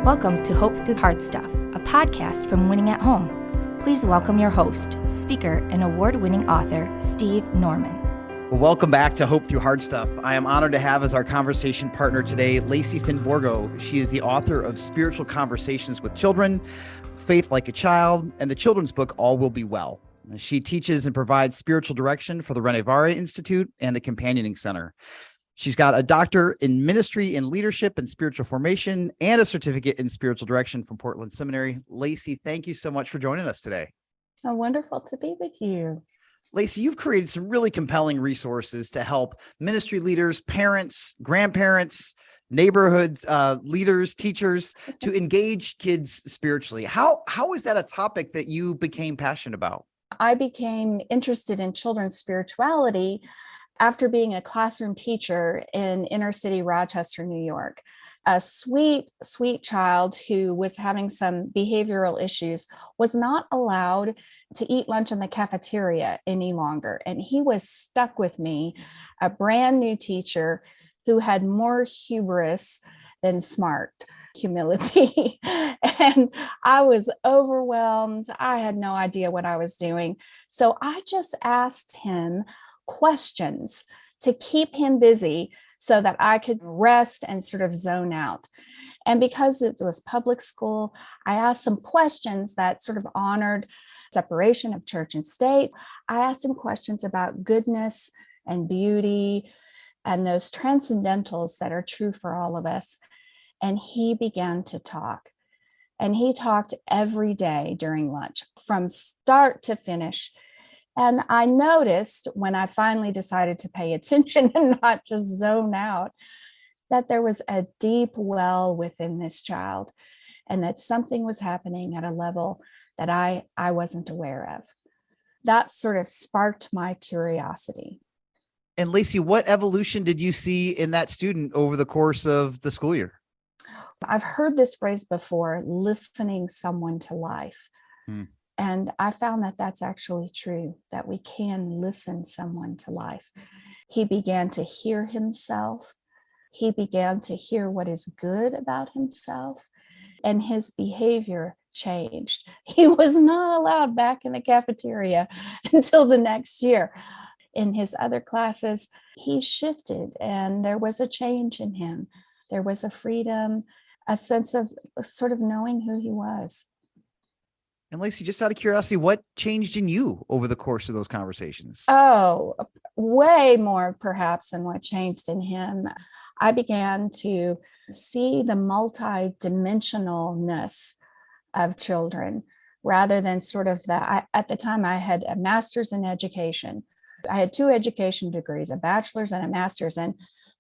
Welcome to Hope Through Hard Stuff, a podcast from Winning at Home. Please welcome your host, speaker, and award-winning author, Steve Norman. Well, welcome back to Hope Through Hard Stuff. I am honored to have as our conversation partner today, Lacey Borgo. She is the author of Spiritual Conversations with Children, Faith Like a Child, and the children's book, All Will Be Well. She teaches and provides spiritual direction for the Renovare Institute and the Companioning Center. She's got a doctor in ministry and leadership and spiritual formation and a certificate in spiritual direction from Portland Seminary. Lacey, thank you so much for joining us today. Oh, wonderful to be with you. Lacey, you've created some really compelling resources to help ministry leaders, parents, grandparents, neighborhood leaders, teachers to engage kids spiritually. How is that a topic that you became passionate about? I became interested in children's spirituality after being a classroom teacher in inner city Rochester, New York. A sweet, sweet child who was having some behavioral issues was not allowed to eat lunch in the cafeteria any longer. And he was stuck with me, a brand new teacher who had more hubris than smart, humility. And I was overwhelmed. I had no idea what I was doing. So I just asked him questions to keep him busy so that I could rest and sort of zone out. And because it was public school, I asked some questions that sort of honored separation of church and state. I asked him questions about goodness and beauty and those transcendentals that are true for all of us. And he began to talk. And he talked every day during lunch from start to finish. And I noticed when I finally decided to pay attention and not just zone out, that there was a deep well within this child and that something was happening at a level that I wasn't aware of. That sort of sparked my curiosity. And Lacey, what evolution did you see in that student over the course of the school year? I've heard this phrase before, listening someone to life. And I found that that's actually true, that we can listen someone to life. He began to hear himself. He began to hear what is good about himself, and his behavior changed. He was not allowed back in the cafeteria until the next year. In his other classes, he shifted, and there was a change in him. There was a freedom, a sense of sort of knowing who he was. And Lacey, just out of curiosity, what changed in you over the course of those conversations? Oh, way more perhaps than what changed in him. I began to see the multidimensionalness of children rather than sort of at the time I had a master's in education. I had 2 education degrees, a bachelor's and a master's,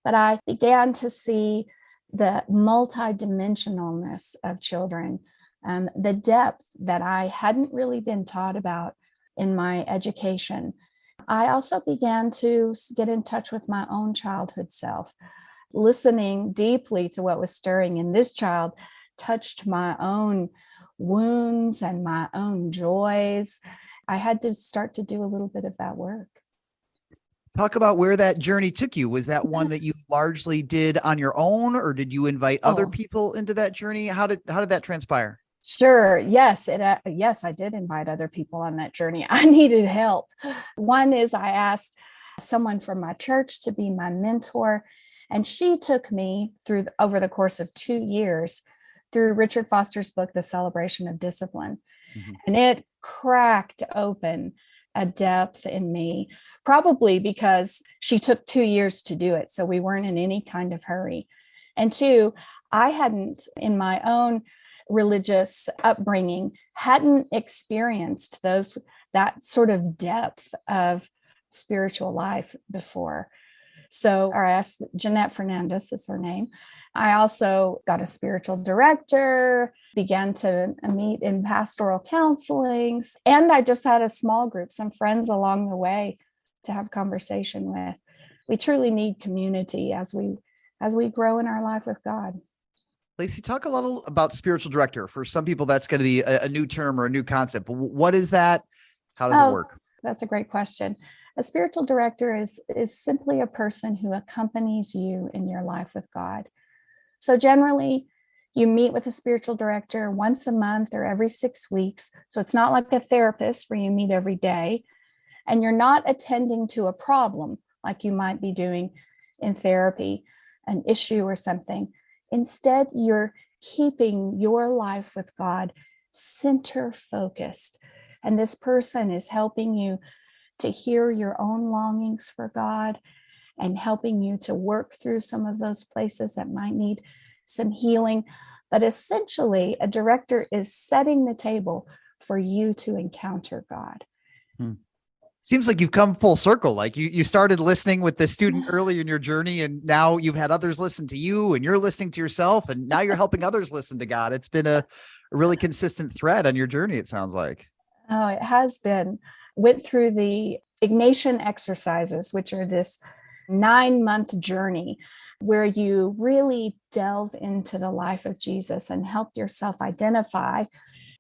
but I began to see the multidimensionalness of children. The depth that I hadn't really been taught about in my education. I also began to get in touch with my own childhood self. Listening deeply to what was stirring in this child touched my own wounds and my own joys. I had to start to do a little bit of that work. Talk about where that journey took you. Was that one that you largely did on your own, or did you invite other people into that journey? How did that transpire? Sure. Yes. Yes, I did invite other people on that journey. I needed help. One is I asked someone from my church to be my mentor, and she took me through over the course of 2 years through Richard Foster's book, The Celebration of Discipline. Mm-hmm. And it cracked open a depth in me, probably because she took 2 years to do it. So we weren't in any kind of hurry. And 2, I hadn't in my own religious upbringing hadn't experienced that sort of depth of spiritual life before. So I asked Jeanette Fernandez, is her name. I also got a spiritual director, began to meet in pastoral counselings, and I just had a small group, some friends along the way to have conversation with. We truly need community as we grow in our life with God. Lacey, talk a little about spiritual director. For some people, that's going to be a new term or a new concept. But what is that? How does it work? That's a great question. A spiritual director is simply a person who accompanies you in your life with God. So generally, You meet with a spiritual director once a month or every 6 weeks. So it's not like a therapist where you meet every day. And you're not attending to a problem like you might be doing in therapy, an issue or something. Instead, you're keeping your life with God center focused. And this person is helping you to hear your own longings for God and helping you to work through some of those places that might need some healing. But essentially, a director is setting the table for you to encounter God. Seems like you've come full circle. Like you started listening with the student early in your journey, and now you've had others listen to you, and you're listening to yourself, and now you're helping others listen to God. It's been a really consistent thread on your journey, it sounds like. Oh, it has been. Went through the Ignatian exercises, which are this 9-month journey where you really delve into the life of Jesus and help yourself identify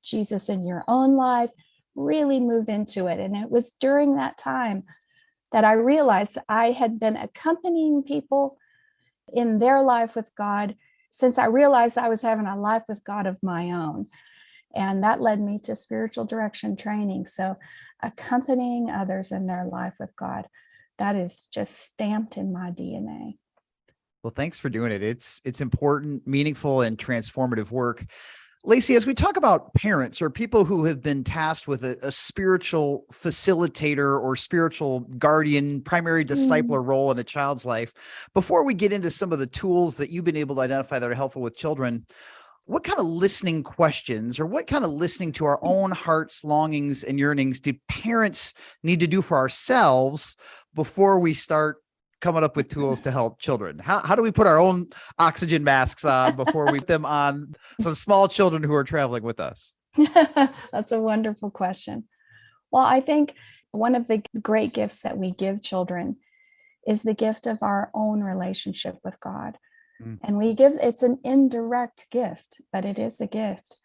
Jesus in your own life, really move into it. And it was during that time that I realized I had been accompanying people in their life with God since I realized I was having a life with God of my own. And that led me to spiritual direction training. So accompanying others in their life with God, that is just stamped in my DNA. Well, thanks for doing it. It's important, meaningful, and transformative work. Lacy, as we talk about parents or people who have been tasked with a spiritual facilitator or spiritual guardian, primary discipler role in a child's life, before we get into some of the tools that you've been able to identify that are helpful with children, what kind of listening questions or what kind of listening to our own heart's longings and yearnings do parents need to do for ourselves before we start coming up with tools to help children? How do we put our own oxygen masks on before we put them on some small children who are traveling with us? That's a wonderful question. Well, I think one of the great gifts that we give children is the gift of our own relationship with God. And it's an indirect gift, but it is a gift.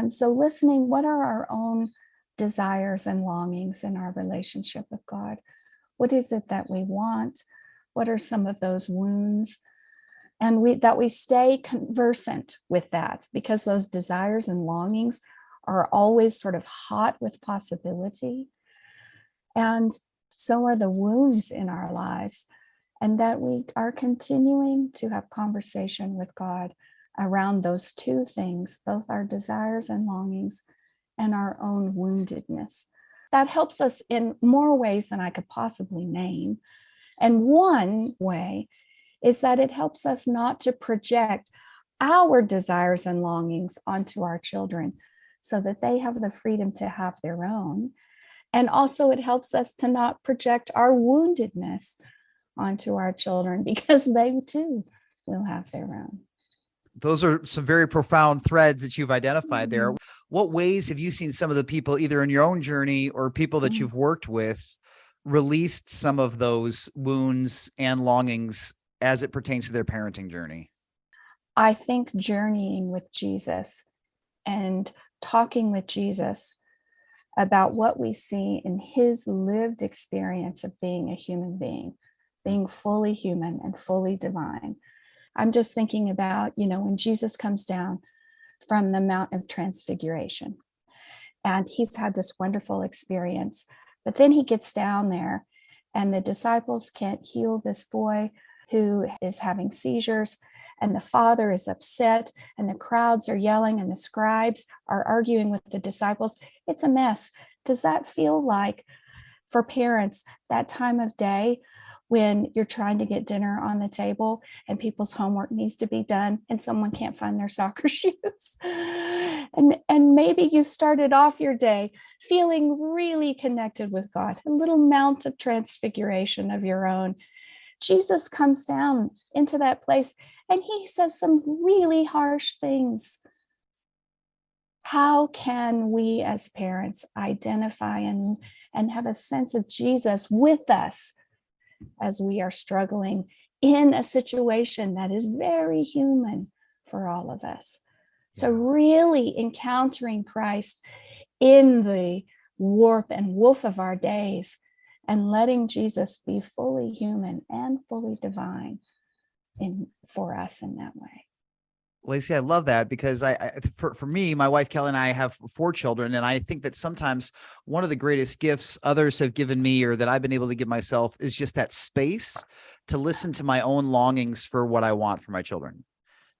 So listening, what are our own desires and longings in our relationship with God? What is it that we want? What are some of those wounds? And that we stay conversant with that, because those desires and longings are always sort of hot with possibility. And so are the wounds in our lives. And that we are continuing to have conversation with God around those two things, both our desires and longings and our own woundedness. That helps us in more ways than I could possibly name. And one way is that it helps us not to project our desires and longings onto our children so that they have the freedom to have their own. And also it helps us to not project our woundedness onto our children, because they too will have their own. Those are some very profound threads that you've identified there. What ways have you seen some of the people, either in your own journey or people that you've worked with, released some of those wounds and longings as it pertains to their parenting journey? I think journeying with Jesus and talking with Jesus about what we see in his lived experience of being a human being, being fully human and fully divine. I'm just thinking about, when Jesus comes down from the Mount of Transfiguration, and he's had this wonderful experience, but then he gets down there and the disciples can't heal this boy who is having seizures, and the father is upset, and the crowds are yelling, and the scribes are arguing with the disciples. It's a mess. Does that feel like, for parents, that time of day when you're trying to get dinner on the table and people's homework needs to be done and someone can't find their soccer shoes? And maybe you started off your day feeling really connected with God, a little Mount of Transfiguration of your own. Jesus comes down into that place and he says some really harsh things. How can we as parents identify and have a sense of Jesus with us as we are struggling in a situation that is very human for all of us? So really encountering Christ in the warp and woof of our days and letting Jesus be fully human and fully divine for us in that way. Lacey, I love that because for me, my wife Kelly and I have 4 children, and I think that sometimes one of the greatest gifts others have given me, or that I've been able to give myself, is just that space to listen to my own longings for what I want for my children.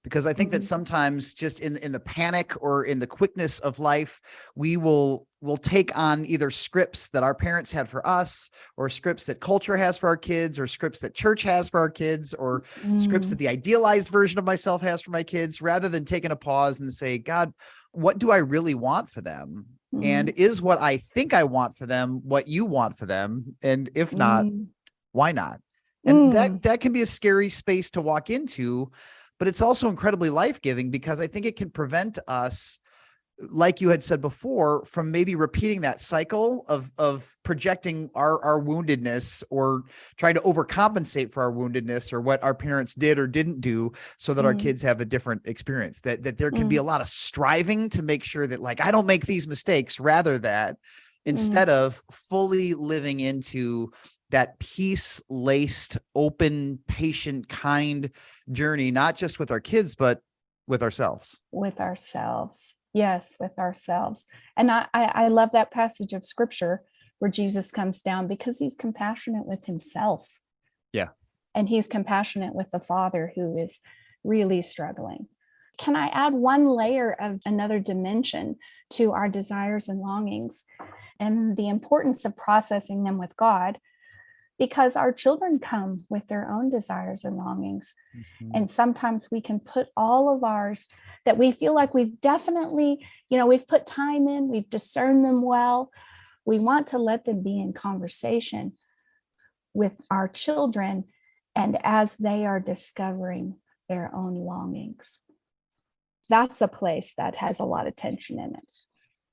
Because I think that sometimes, just in the panic or in the quickness of life, we'll take on either scripts that our parents had for us, or scripts that culture has for our kids, or scripts that church has for our kids, or scripts that the idealized version of myself has for my kids, rather than taking a pause and say, God, what do I really want for them? And is what I think I want for them what you want for them? And if not, why not? And that can be a scary space to walk into, but it's also incredibly life-giving, because I think it can prevent us, like you had said before, from maybe repeating that cycle of projecting our woundedness, or trying to overcompensate for our woundedness, or what our parents did or didn't do, so that our kids have a different experience. That there can be a lot of striving to make sure that, like, I don't make these mistakes, rather that instead of fully living into that peace-laced, open, patient, kind journey, not just with our kids, but with ourselves. With ourselves. Yes, with ourselves. And I love that passage of scripture where Jesus comes down, because he's compassionate with himself. Yeah. And he's compassionate with the Father who is really struggling. Can I add one layer of another dimension to our desires and longings, and the importance of processing them with God? Because our children come with their own desires and longings. And sometimes we can put all of ours that we feel like we've definitely, we've put time in, we've discerned them well. We want to let them be in conversation with our children, and as they are discovering their own longings. That's a place that has a lot of tension in it.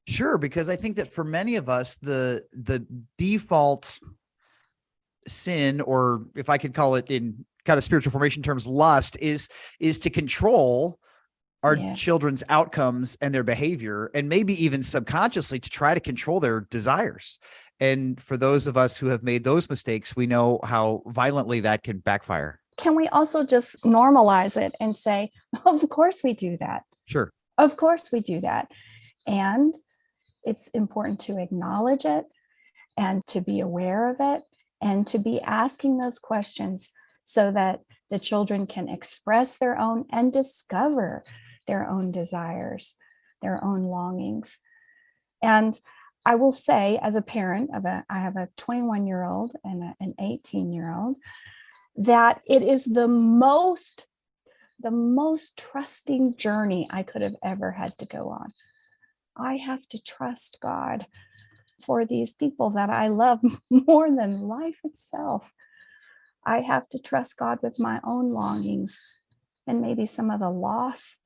Sure, because I think that for many of us, the default sin, or if I could call it in kind of spiritual formation terms, lust, is to control our children's outcomes and their behavior, and maybe even subconsciously to try to control their desires. And for those of us who have made those mistakes, we know how violently that can backfire. Can we also just normalize it and say, of course we do that? Sure. Of course we do that. And it's important to acknowledge it, and to be aware of it, and to be asking those questions, so that the children can express their own and discover their own desires, their own longings. And I will say, as a parent I have a 21-year-old and an 18-year-old, that it is the most trusting journey I could have ever had to go on. I have to trust God for these people that I love more than life itself. I have to trust God with my own longings, and maybe some of the loss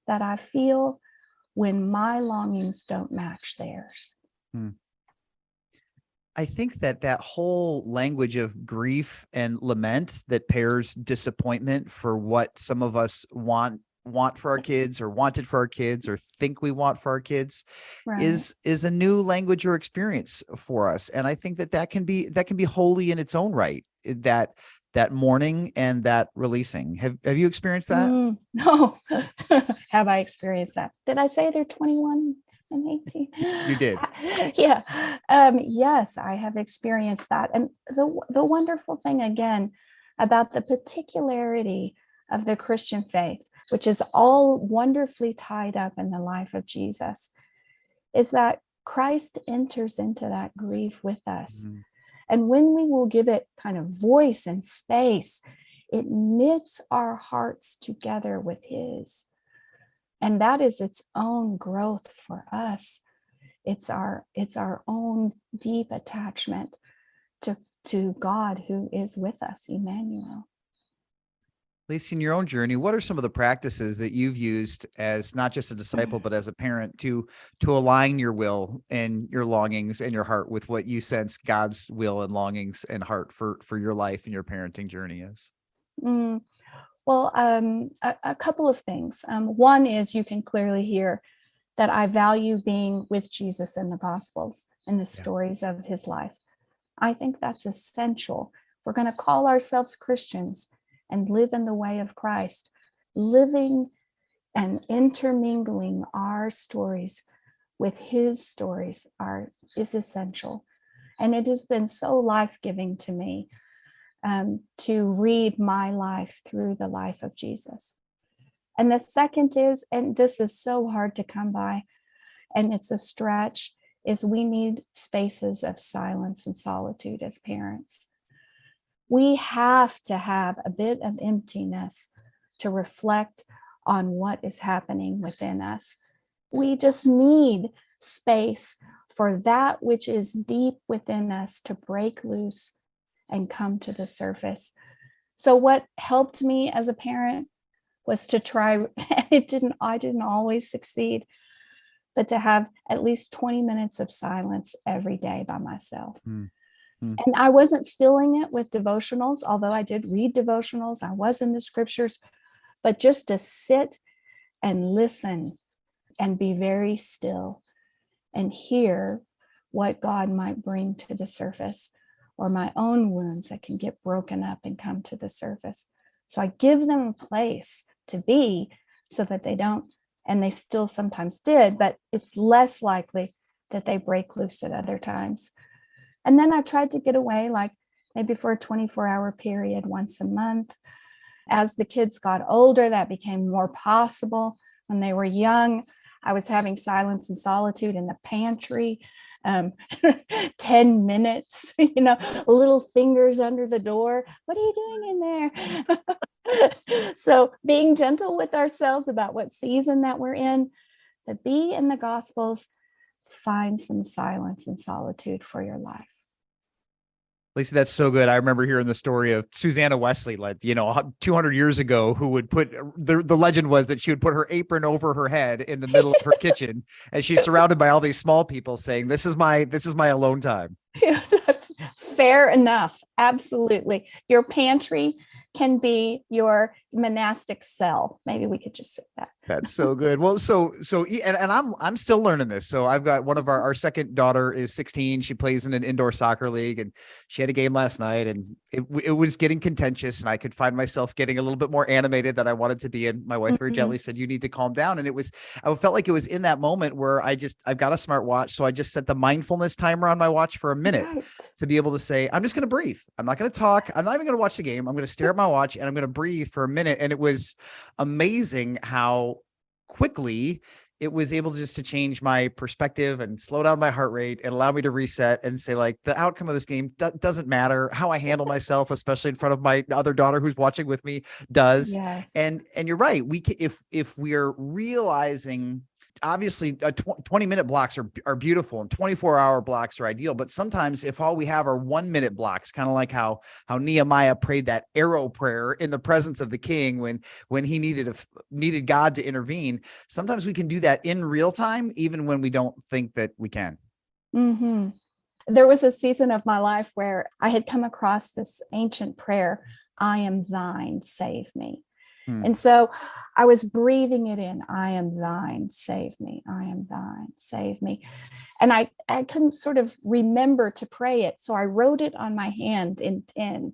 that I feel when my longings don't match theirs. I think that whole language of grief and lament that pairs disappointment for what some of us want for our kids, or wanted for our kids, or think we want for our kids, is a new language or experience for us. And I think that can be holy in its own right, that mourning and that releasing. Have you experienced that? No. Have I experienced that? Did I say they're 21 and 18? You did. Yeah. Yes, I have experienced that. And the wonderful thing, again, about the particularity of the Christian faith, which is all wonderfully tied up in the life of Jesus, is that Christ enters into that grief with us. And when we will give it kind of voice and space, it knits our hearts together with his. And that is its own growth for us. It's our own deep attachment to God who is with us, Emmanuel. Lacey, in your own journey, what are some of the practices that you've used as not just a disciple, but as a parent to align your will and your longings and your heart with what you sense God's will and longings and heart for your life and your parenting journey is? Well, a couple of things. One is, you can clearly hear that I value being with Jesus in the Gospels and the stories of his life. I think that's essential. If we're going to call ourselves Christians and live in the way of Christ, living And intermingling our stories with his stories is essential. And it has been so life-giving to me to read my life through the life of Jesus. And the second is, and this is so hard to come by, and it's a stretch, is we need spaces of silence and solitude as parents. We have to have a bit of emptiness to reflect on what is happening within us. We just need space for that which is deep within us to break loose and come to the surface. So what helped me as a parent was to try, I didn't always succeed, but to have at least 20 minutes of silence every day by myself. And I wasn't filling it with devotionals, although I did read devotionals, I was in the scriptures, but just to sit and listen and be very still and hear what God might bring to the surface, or my own wounds that can get broken up and come to the surface. So I give them a place to be so that they don't, and they still sometimes did, but it's less likely that they break loose at other times. And then I tried to get away, like maybe for a 24-hour period once a month. As the kids got older, that became more possible. When they were young, I was having silence and solitude in the pantry, 10 minutes, little fingers under the door. What are you doing in there? So being gentle with ourselves about what season that we're in, but be in the Gospels, find some silence and solitude for your life. Lacey, that's so good. I remember hearing the story of Susanna Wesley, 200 years ago, who would put the legend was that she would put her apron over her head in the middle of her kitchen, and she's surrounded by all these small people saying, "This is my alone time." Fair enough. Absolutely. Your pantry can be your monastic cell. Maybe we could just say that. That's so good. Well, and I'm still learning this. So I've got one of our second daughter is 16. She plays in an indoor soccer league, and she had a game last night, and it was getting contentious, and I could find myself getting a little bit more animated than I wanted to be. And my wife very gently said, "You need to calm down." And I felt like it was in that moment where I've got a smartwatch. So I just set the mindfulness timer on my watch for a minute to be able to say, I'm just going to breathe. I'm not going to talk. I'm not even going to watch the game. I'm going to stare at my watch and I'm going to breathe for a minute. And it was amazing how quickly it was able to change my perspective and slow down my heart rate and allow me to reset and say, like, the outcome of this game doesn't matter. How I handle myself, especially in front of my other daughter who's watching with me, does. Yes. And you're right. We can, if we're realizing, obviously 20-minute blocks are beautiful and 24-hour blocks are ideal. But sometimes if all we have are 1-minute blocks, kind of like how Nehemiah prayed that arrow prayer in the presence of the king when he needed God to intervene, sometimes we can do that in real time, even when we don't think that we can. Mm-hmm. There was a season of my life where I had come across this ancient prayer, I am thine, save me. And so I was breathing it in. I am thine, save me. I am thine, save me. And I couldn't sort of remember to pray it. So I wrote it on my hand in pen.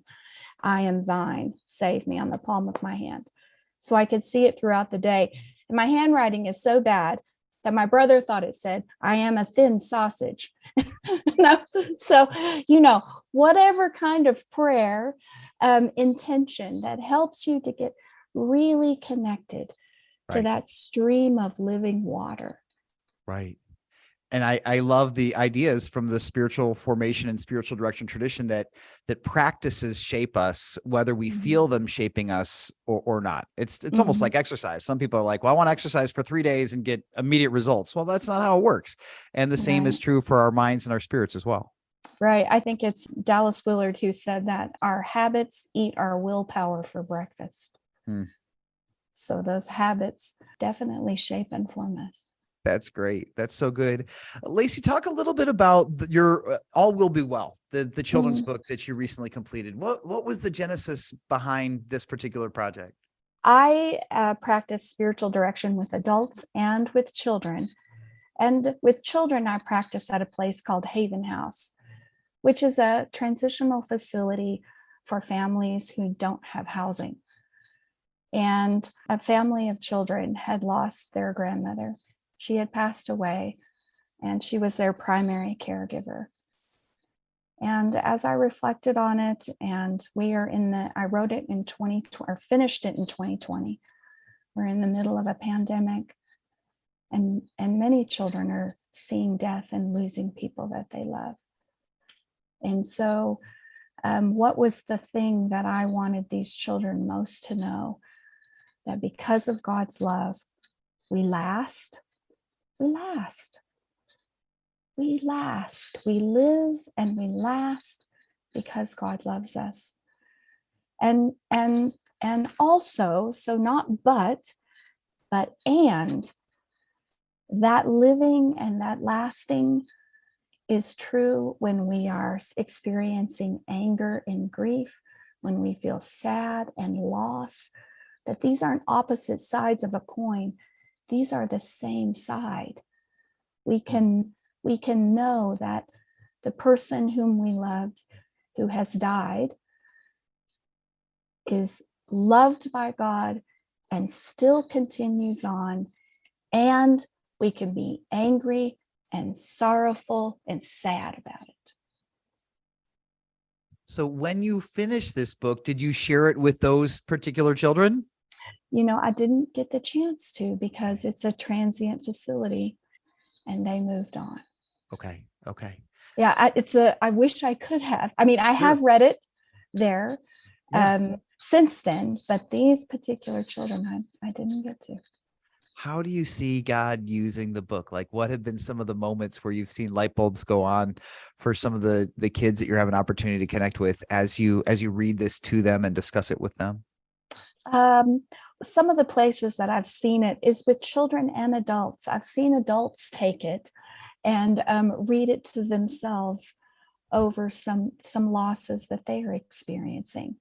I am thine, save me, on the palm of my hand. So I could see it throughout the day. And my handwriting is so bad that my brother thought it said, I am a thin sausage. So, whatever kind of prayer intention that helps you to get really connected to that stream of living water. Right. And I love the ideas from the spiritual formation and spiritual direction tradition that practices shape us, whether we feel them shaping us or not. It's almost like exercise. Some people are like, well, I want to exercise for 3 days and get immediate results. Well, that's not how it works. And the same is true for our minds and our spirits as well. Right. I think it's Dallas Willard who said that our habits eat our willpower for breakfast. So those habits definitely shape and form us. That's great. That's so good. Lacey, talk a little bit about your All Will Be Well, the children's book that you recently completed. What was the genesis behind this particular project? I practice spiritual direction with adults and with children. And with children, I practice at a place called Haven House, which is a transitional facility for families who don't have housing. And a family of children had lost their grandmother. She had passed away, and she was their primary caregiver. And as I reflected on it, and I wrote it in 2020, or finished it in 2020. We're in the middle of a pandemic, and many children are seeing death and losing people that they love. And so what was the thing that I wanted these children most to know? That because of God's love, we last, we last. We last, we live and we last because God loves us. And also, so not but and, that living and that lasting is true when we are experiencing anger and grief, when we feel sad and loss, that these aren't opposite sides of a coin. These are the same side. We can know that the person whom we loved, who has died, is loved by God and still continues on. And we can be angry and sorrowful and sad about it. So when you finished this book, did you share it with those particular children? I didn't get the chance to, because it's a transient facility and they moved on. Okay. Yeah, I wish I could have. I Sure. have read it there Yeah. since then, but these particular children, I didn't get to. How do you see God using the book? Like, what have been some of the moments where you've seen light bulbs go on for some of the kids that you're having an opportunity to connect with as you read this to them and discuss it with them? Some of the places that I've seen it is with children and adults. I've seen adults take it and read it to themselves over some losses that they are experiencing.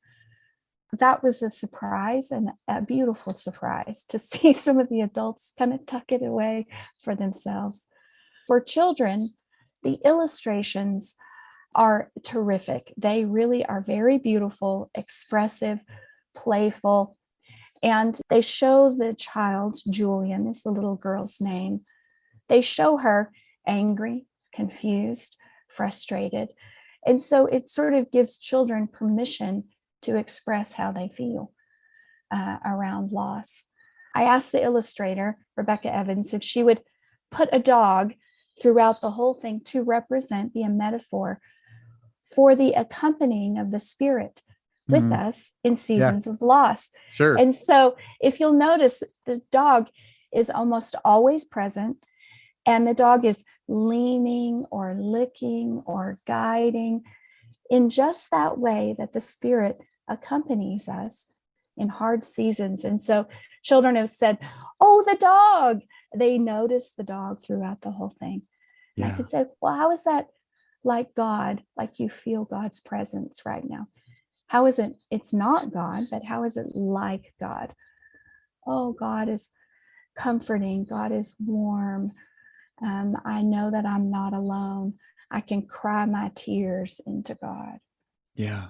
That was a surprise, and a beautiful surprise, to see some of the adults kind of tuck it away for themselves. For children, the illustrations are terrific. They really are very beautiful, expressive, playful, and they show the child, Julian is the little girl's name, they show her angry, confused, frustrated. And so it sort of gives children permission to express how they feel around loss. I asked the illustrator, Rebecca Evans, if she would put a dog throughout the whole thing to be a metaphor for the accompanying of the Spirit with us in seasons of loss. Sure. And so if you'll notice, the dog is almost always present, and the dog is leaning or licking or guiding in just that way that the Spirit accompanies us in hard seasons. And so children have said, "Oh, the dog." They notice the dog throughout the whole thing. Yeah. And I could say, well, how is that like God? Like you feel God's presence right now. How is it? It's not God, but how is it like God? Oh, God is comforting. God is warm. I know that I'm not alone. I can cry my tears into God. Yeah.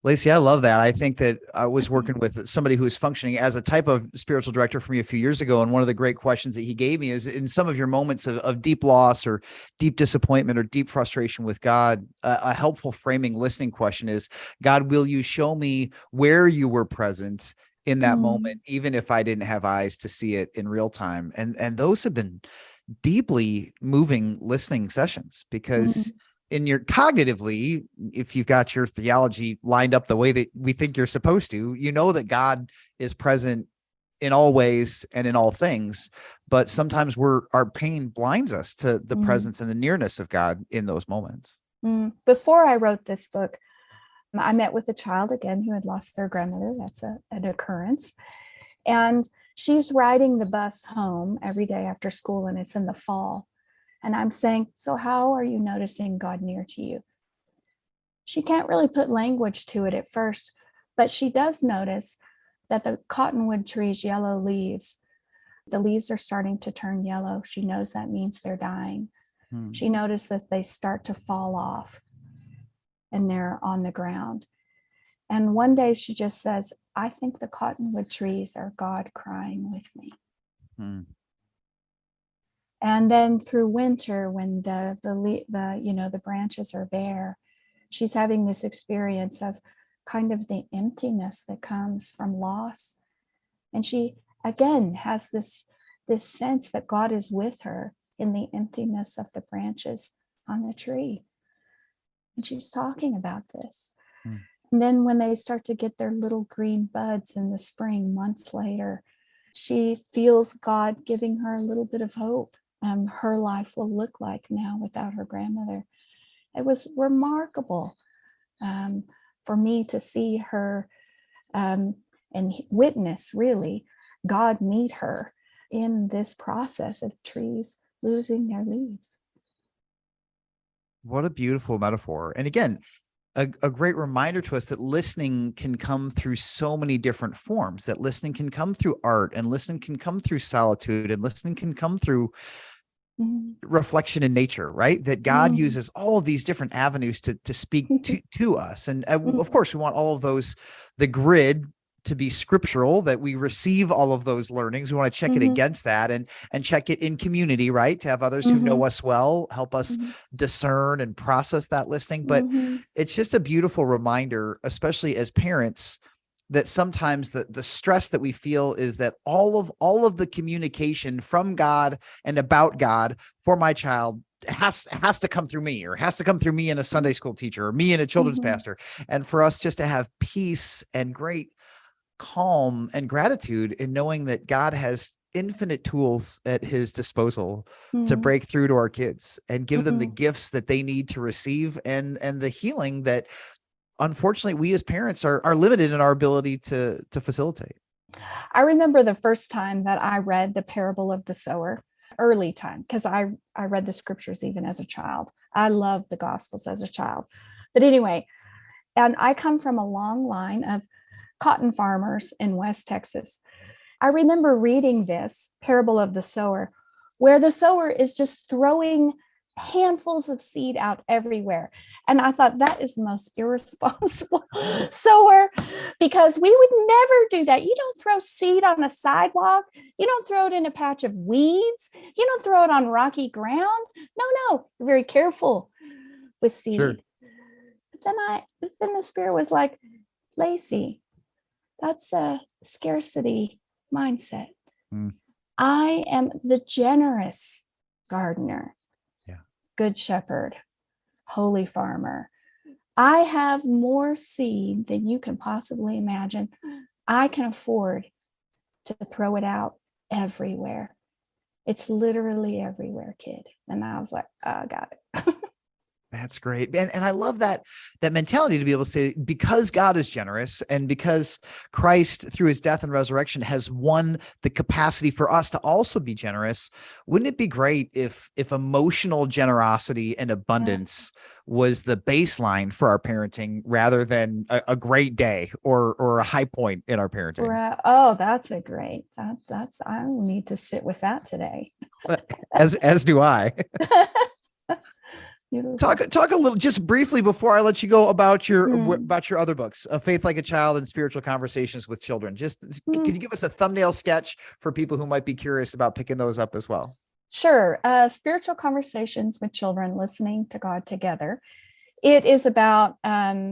Lacy, I love that. I think that I was working with somebody who is functioning as a type of spiritual director for me a few years ago. And one of the great questions that he gave me is, in some of your moments of deep loss or deep disappointment or deep frustration with God, a helpful framing listening question is, God, will you show me where you were present in that moment, even if I didn't have eyes to see it in real time? And those have been deeply moving listening sessions, because in your cognitively, if you've got your theology lined up the way that we think you're supposed to, you know that God is present in all ways and in all things, but sometimes our pain blinds us to the presence and the nearness of God in those moments. Before I wrote this book, I met with a child again who had lost their grandmother. That's an occurrence. And she's riding the bus home every day after school, and it's in the fall. And I'm saying, so how are you noticing God near to you? She can't really put language to it at first, but she does notice that the cottonwood tree's yellow leaves, the leaves are starting to turn yellow. She knows that means they're dying. She noticed that they start to fall off and they're on the ground. And one day she just says, I think the cottonwood trees are God crying with me. Hmm. And then through winter, when the branches are bare, she's having this experience of kind of the emptiness that comes from loss. And she again has this sense that God is with her in the emptiness of the branches on the tree. And she's talking about this. Hmm. And then when they start to get their little green buds in the spring, months later, she feels God giving her a little bit of hope. Her life will look like now without her grandmother. It was remarkable for me to see her and witness, really, God meet her in this process of trees losing their leaves. What a beautiful metaphor. And again, a great reminder to us that listening can come through so many different forms, that listening can come through art, and listening can come through solitude, and listening can come through reflection in nature, right? That God uses all of these different avenues to speak to us. And of course, we want all of those, the grid to be scriptural, that we receive all of those learnings. We want to check it against that and check it in community, right? To have others who know us well, help us discern and process that listening. But it's just a beautiful reminder, especially as parents, that sometimes the stress that we feel is that all of the communication from God and about God for my child has to come through me, or has to come through me and a Sunday school teacher, or me and a children's pastor. And for us just to have peace and great calm and gratitude in knowing that God has infinite tools at his disposal to break through to our kids and give them the gifts that they need to receive, and the healing that unfortunately we as parents are limited in our ability to facilitate. I remember the first time that I read the parable of the sower, early time, because I read the scriptures even as a child. I loved the Gospels as a child. But anyway, and I come from a long line of cotton farmers in West Texas. I remember reading this parable of the sower, where the sower is just throwing handfuls of seed out everywhere. And I thought, that is the most irresponsible sower, because we would never do that. You don't throw seed on a sidewalk. You don't throw it in a patch of weeds. You don't throw it on rocky ground. No, you're very careful with seed. Sure. But then the Spirit was like, Lacy, that's a scarcity mindset. I am the generous gardener, good shepherd, holy farmer. I have more seed than you can possibly imagine. I can afford to throw it out everywhere. It's literally everywhere, kid. And I was like, oh, I got it. That's great. And I love that mentality to be able to say, because God is generous and because Christ through his death and resurrection has won the capacity for us to also be generous. Wouldn't it be great if emotional generosity and abundance was the baseline for our parenting rather than a great day or a high point in our parenting? Oh, that's a great, that's, I need to sit with that today. As do I. Beautiful. Talk a little, just briefly before I let you go, about your other books, Faith Like a Child and Spiritual Conversations with Children. Just can you give us a thumbnail sketch for people who might be curious about picking those up as well? Sure. Spiritual Conversations with Children, Listening to God Together. It is about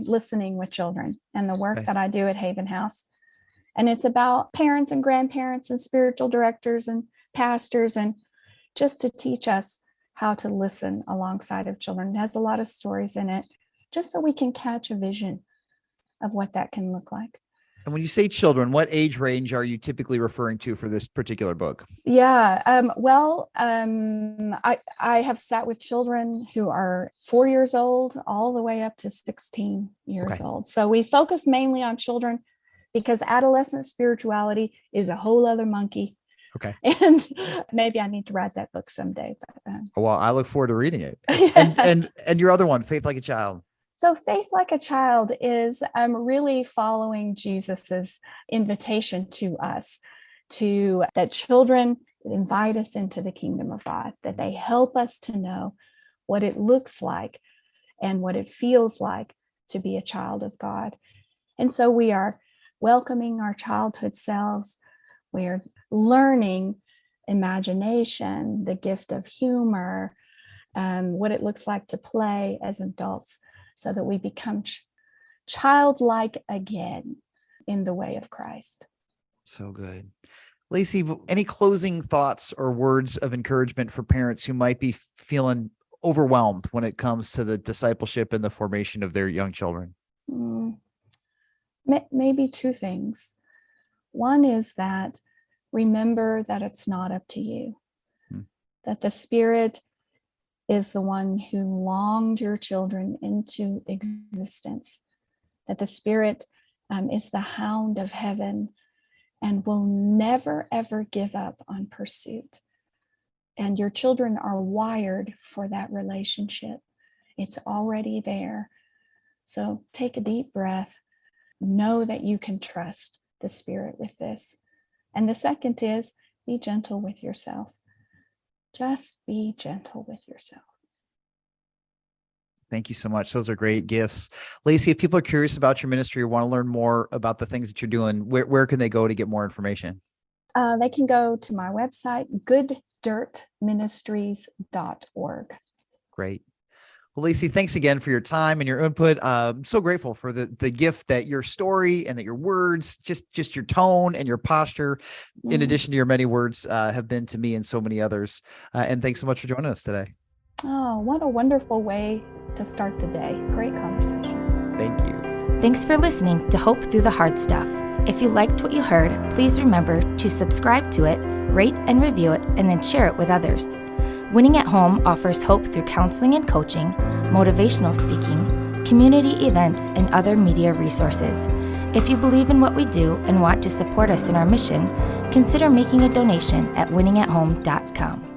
listening with children and the work that I do at Haven House. And it's about parents and grandparents and spiritual directors and pastors, and just to teach us how to listen alongside of children. It has a lot of stories in it, just so we can catch a vision of what that can look like. And when you say children, what age range are you typically referring to for this particular book? Yeah, I have sat with children who are 4 years old all the way up to 16 years old. So we focus mainly on children because adolescent spirituality is a whole other monkey. Okay. And maybe I need to write that book someday. But, well, I look forward to reading it. And your other one, Faith Like a Child. So Faith Like a Child is really following Jesus's invitation to us, to that children invite us into the kingdom of God, that they help us to know what it looks like and what it feels like to be a child of God. And so we are welcoming our childhood selves. We're learning imagination, the gift of humor, what it looks like to play as adults, so that we become childlike again in the way of Christ. So good. Lacy, any closing thoughts or words of encouragement for parents who might be feeling overwhelmed when it comes to the discipleship and the formation of their young children? Maybe two things. One is that remember that it's not up to you, that the Spirit is the one who longed your children into existence, that the Spirit is the hound of heaven and will never, ever give up on pursuit. And your children are wired for that relationship. It's already there. So take a deep breath. Know that you can trust the Spirit with this. And the second is be gentle with yourself. Just be gentle with yourself. Thank you so much. Those are great gifts. Lacy, if people are curious about your ministry or want to learn more about the things that you're doing, where can they go to get more information? They can go to my website, gooddirtministries.org. Great. Well, Lacy, thanks again for your time and your input. I'm so grateful for the gift that your story and that your words, just your tone and your posture, in addition to your many words, have been to me and so many others. And thanks so much for joining us today. Oh, what a wonderful way to start the day. Great conversation. Thank you. Thanks for listening to Hope Through the Hard Stuff. If you liked what you heard, please remember to subscribe to it, rate and review it, and then share it with others. Winning at Home offers hope through counseling and coaching, motivational speaking, community events, and other media resources. If you believe in what we do and want to support us in our mission, consider making a donation at winningathome.com.